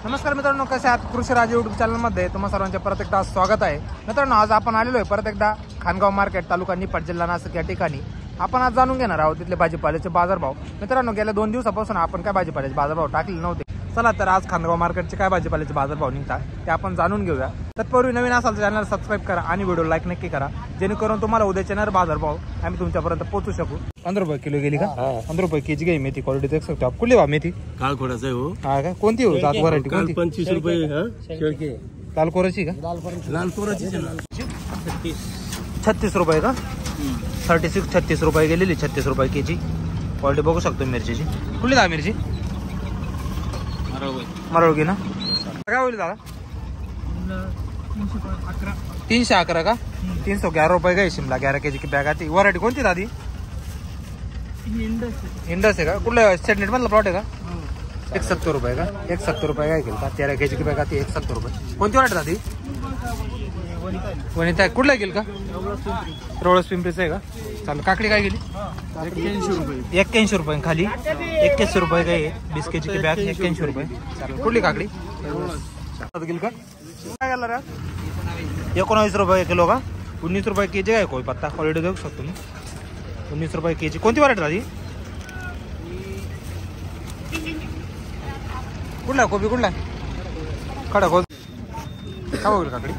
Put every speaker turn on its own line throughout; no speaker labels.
नमस्कार मित्रांनो, कसे आहात? कृषी राज यूट्यूब चॅनलमध्ये तुम्हा सर्वांचे परत एकदा स्वागत आहे. मित्रांनो, आज आपण आलेलो आहे परत एकदा खानगाव मार्केट, तालुका निफाड, जिल्हा नाशिक या ठिकाणी. आपण आज जाणून घेणार आहोत तिथले भाजीपाल्याचे बाजारभाव. मित्रांनो, गेल्या 2 दिवसापासून आपण काय भाजीपाल्याचे बाजारभाव टाकले नव्हते. चला तर आज खानगाव मार्केटचे काय भाजीपाल्याचे बाजारभाव निघतात ते आपण जाणून घेऊया. तत्पूर्वी नवीन असाल तर चॅनल सबस्क्राईब करा आणि व्हिडिओ लाईक नक्की करा, जेणेकरून तुम्हाला उद्याचे येणार बाजारभाव आम्ही तुमच्यापर्यंत पोहोचू शकू. 15 रुपये किलो गेली का? 15 रुपये केजी गई मेथी. क्वालिटी देख सकते हो आप. कुठली भाव मेथी?
कालखोडाचा आहे हो.
हा का? कोणती हो? जात व्हरायटी कोणती?
25 रुपये. शेळके
लालकोराची का?
लालकोराची
36 रुपये का? 36 रुपये गेलेली. 36 रुपये केजी. क्वालिटी बघू शकतो मिरचीची. कुठली दा मिरची? मरळगी ना? काय होईल दादा? 311 का? 311 रुपये गए. शिमला 11 केजी की बॅग आती. व्हरायटी कोणती दादी? इंडस आहे का? कुठल्या सेटनेट मधला प्लॉट आहे का? 170 रुपये का? 170 रुपये काय केलं का? 13 केजी की बॅग आती. 170 रुपये. कोणती व्हरायटी दादी? वनिता. कुठला गेल का? रोळस पिंपरीच आहे का? चालेल. काकडी काय गेली? 81 रुपये खाली. 81 रुपये काय? 20 केजी की बॅग 81 रुपये. चालेल. कुठली काकडी गेल का? काय गेला रे? 19 रुपये किलो का? 19 रुपये केजी आहे. कोई पत्ता क्वालिटी देऊ शकतो मी. 19 रुपये केजी. कोणती व्हरायटी दादी? कुठला कोबी? कुठला खडा कोबी? काय बघेल काकडी?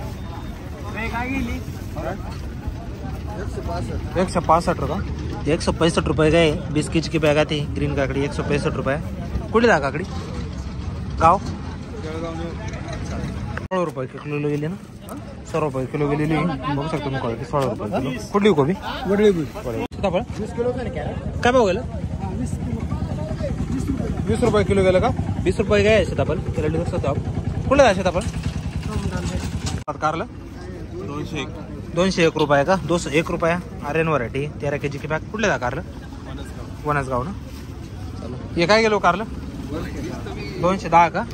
165 रुपये. 165 रुपये काय? 20 केजी की बॅग आती. ग्रीन काकडी 165 रुपये. कुठली दा काकडी? गाव 16 रुपये किलो गेली ना? 100 रुपये किलो गेलेली. बघू शकतो मी क्वालिटी. 16 रुपये किलो. कुठली कोबी? सीताफळ काय भाव गेलं? 20 रुपये किलो गेलं का? 20 रुपये काय सीताफळ किलो देऊ शकतो. कुठलं आहे सीताफळ? कारलं 201 रुपये का? 201 रुपया. आर्यन व्हरायटी 13 केजी की बॅग. कुठले दा कारलं? वनसगाव ना? हे काय गेलो कारलं? 210 का?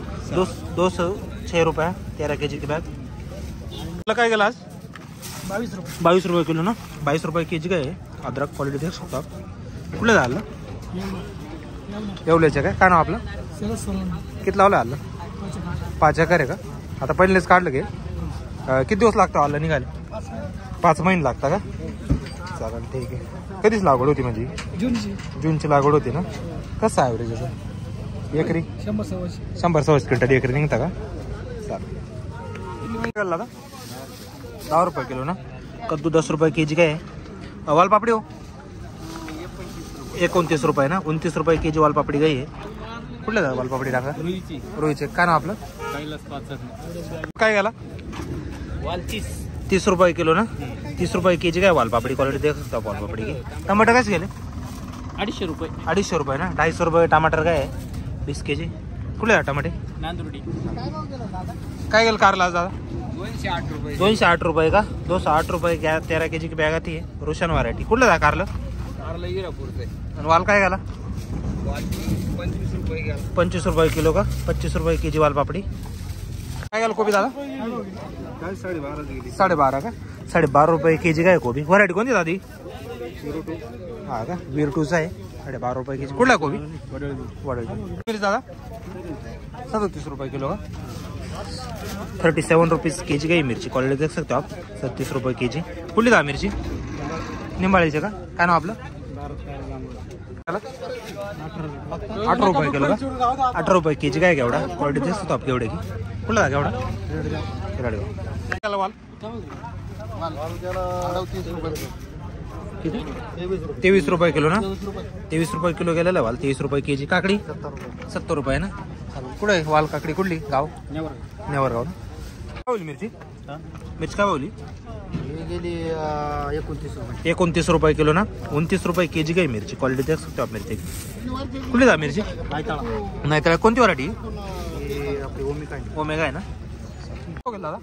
206 रुपया. 13 केजी की बॅग. काय गेला आज? 22 रुपये किलो ना? 22 रुपये केजी काय? अद्रक क्वालिटी देऊ शकतो. कुठलं झालं? येवल्याचं काय? काय नाव आपलं? किती लावलं आलं? 5 एकर आहे का? आता पहिलेच काढलं घे. किती दिवस लागतं आलं निघाले? 5 महिने लागता का? चालेल ठीक आहे. कधीच लागवड होती म्हणजे? जूनची लागवड होती ना? कसं ॲव्हरेज याचं? एकरी 100-125 क्विंटल एकरी निघता का? चालेल. दादा 10 रुपये किलो ना? कद्दू 10 रुपये केजी काय? वालपापडी हो 29 रुपये ना? 29 रुपये केजी वालपापडी गाई आहे. कुठलं दादा वालपापडी टाका? रोहीचे. काय ना आपलं? काय गेला? 30 रुपये किलो ना? 30 रुपये केजी काय वालपापडी क्वालिटी देऊ शकता. वालपापडी घे. टमाटर कसे गेले? 250 रुपये. 250 रुपये ना? 250 रुपये टमाटर काय आहे? 20 केजी. कुठले आहे टमाटे? नांदुर्डी. काय गेलं कारला आज दादा? 208 रुपये का? 208 रुपये. 13 केजी की बॅग आती आहे. रोशन व्हरायटी. कुठलं आहे कारलं? आणि वाल काय गेला? 25 रुपये किलो का? 25 रुपये केजी वालपापडी. काय गेलं कोबी दादा? 12.5 का? 12.5 रुपये केजी काय कोबी? व्हरायटी कोणती दादी? हा का? वीर2चा आहे. 12.5 रुपये केजी. कुठला कोबी? वडळी दादा 37 रुपये किलो का? 37 रुपीज केजी काही मिरची. क्वालिटी देख सकते आप. 37 रुपये केजी. कुठली दा मिरची? निंबाळीचे का? काय नाव आपलं? 18 रुपये किलो का? 18 रुपये केजी काय केवढा? क्वालिटी देख सकतो आप केवढे की. कुठला केवढा? वाल 23 रुपये किलो ना? 23 रुपये किलो गेलेला वाल. 23 रुपये केजी. काकडी 70 रुपये ना? कुठे वाल काकडी? कुठली गाव? नेवरगाव ना? काय बोलली मिरची? मिरची काय बोलली? गेली 29 रुपये किलो ना? 29 रुपये केजी काय मिरची. क्वालिटी देख सकतो आप मिरची. कुठली दा मिरची? नाही तर कोणती व्हरायटी? ओमेगा आहे ना? दादा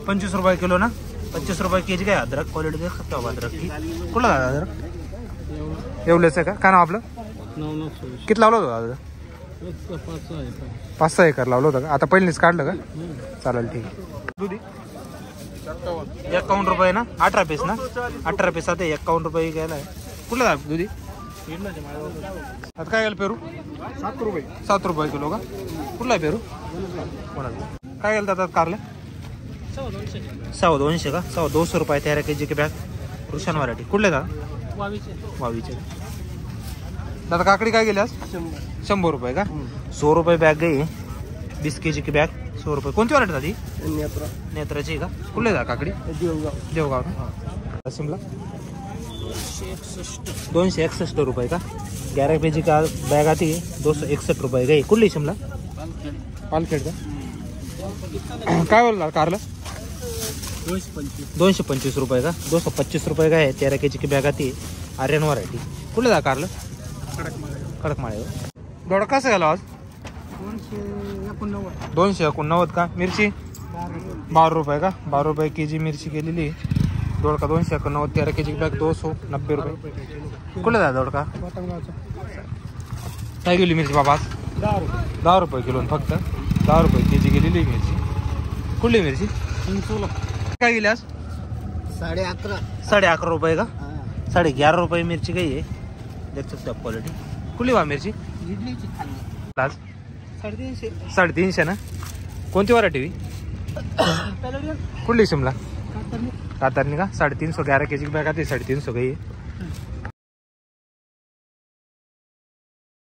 25 रुपये किलो ना? 25 रुपये केजी काय? अद्रक क्वालिटी देख सकतो आप अद्रक की. कुठला दादा अद्रक? येवल्याचं आहे का? काय नाव आपलं? किती लावलं होतं दादा? 5-6 एकर लावलं होतं का? आता पहिलेच काढलं का? चालेल ठीक आहे. दुधी 51 रुपये ना? 18 पीस ना? 18 पीस आता 51 रुपये घ्यायला आहे. कुठलं दुधी? आता काय गेलं पेरू 7 रुपये किलो का? कुठला आहे पेरू? काय गेलं आता कारले? 250 का? 200 रुपये 13 kg की बॅग. रुशान व्हरायटी. कुठले दादा? वावीचे. दादा काकडी काय गेली आज? 100 रुपये का? 100 रुपये बॅग गई. 20 kg की बॅग 100 रुपये. कोणती व्हरायटी दादी? नेत्राची का? कुठले दादा काकडी? देवगाव का? शिमला 261 रुपये का? 11 kg का बॅग आती 261 रुपये गई. कुठली शिमला? पालखेड का? काय बोलला कारला? 225 रुपये का? 225 रुपये का आहे. 13 kg की बॅग आती. आर्यन व्हरायटी. कुठले दा कारलं? कडकमाळे. दोडका कसं गेला आज? 289 का? मिरची 12 रुपये का? 12 रुपये kg मिरची गेलेली. दोडका 291. 13 kg की बॅग 290 रुपये. कुठले दा दोडका? काय गेली मिरची बाबा? 10 रुपये किलो फक्त. 10 रुपये kg गेलेली मिरची. कुठली मिरची? काय गेली आज? 11.5 रुपये का? 11.5 रुपये मिरची काही आहे. देख सकते आप क्वालिटी. कुठली बा मिरची? आज 350 ना? कोणती व्हरायटी? कुठली शिमला? कातरणी का? 350. 11 kg बॅग आती 350 काही.